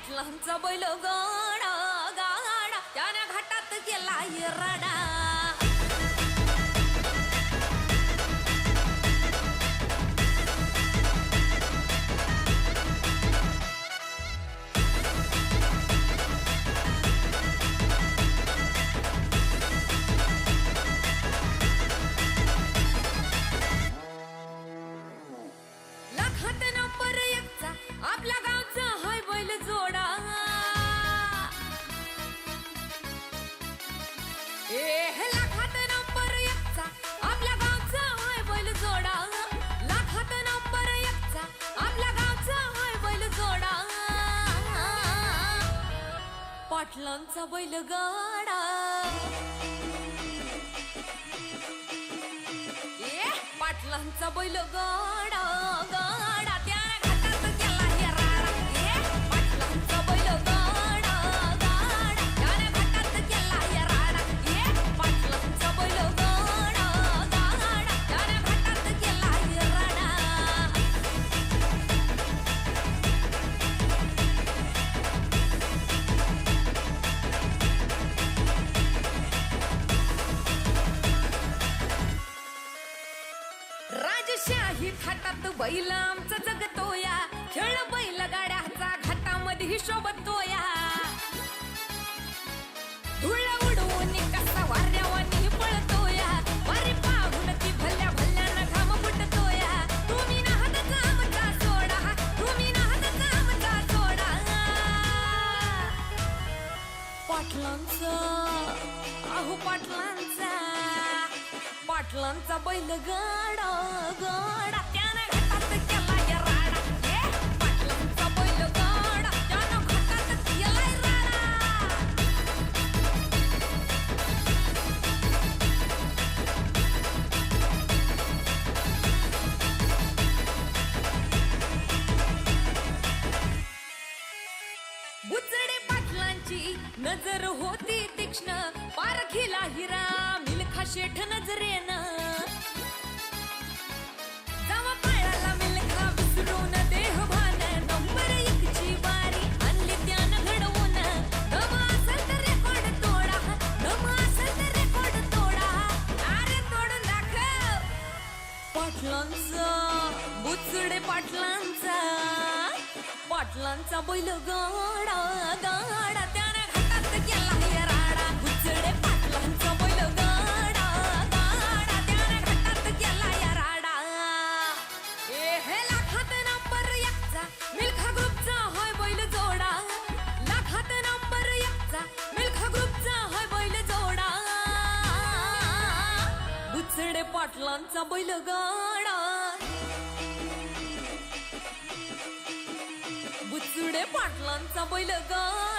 पाटलांचा बैल गाडा गाडा त्याने घाटात गेला रडा. लाखात नंबर एकचा आपल्या गावचा हाय बैल जोडा. लाखात नंबर एकचा आपल्या गावचा हाय बैल जोडा. लाखात नंबर एकचा आपल्या गावचा हाय बैल जोडा. पाटलांचा बैल गाडा. पाटलांचा बैल गाडा गाडा त्याने घाटात गेला राडा. पाटलांचा बैल गाडा गाडा त्याने घाटात गेला राडा. पाटलांचा बैल गाडा गाडा त्याने घाटात गेला राडा. राजशाही थाटात बैल आमचा जगतोया. खेळ बैल गाड्याचा घाटामध्ये शोभतोया. धुळ उडवून कसा वाऱ्यावानी पळतोया. वारी पाहून ती भल्या भल्यानं घाम फुटतोया. तुम्ही नाहतचा आमचा सोडा. तुम्ही नाहतचा आमचा सोडा. पाटलांचा अहो पाटलांचा पाटलांचा बैल गाडा गाडा त्याने घाटात गेला राडा. पाटलांचा बैल गाडा त्यानं घाटात गेला राडा. बुचडे पाटलांची नजर होती तीक्ष्ण. पारखीला हिरा मिल्खा शेठ नजरेनं. जावा पाळाला मिल्खा विसरून देहभान. नंबर एकची बारी आणली त्यानं घडवून. दम असेल तर रेकॉर्ड तोडा. दम असेल तर रेकॉर्ड तोडा. अरे तोडून दाखव. पाटलांचा बुचडे पाटलांचा पाटलांचा बैल गाडा गाडा त्याने घाटात गेला राडा. बुचडे पाटलांचा बैल गाडा गाडा त्याने घाटात गेला राडा. लाखात नंबर एकचा मिल्खा ग्रुपचा हाय बैल जोडा. लाखात नंबर एकचा मिल्खा ग्रुपचा हाय बैल जोडा. बुचडे पाटलांचा बैल गाडा. बुचडे पाटलांचा बैल गाडा.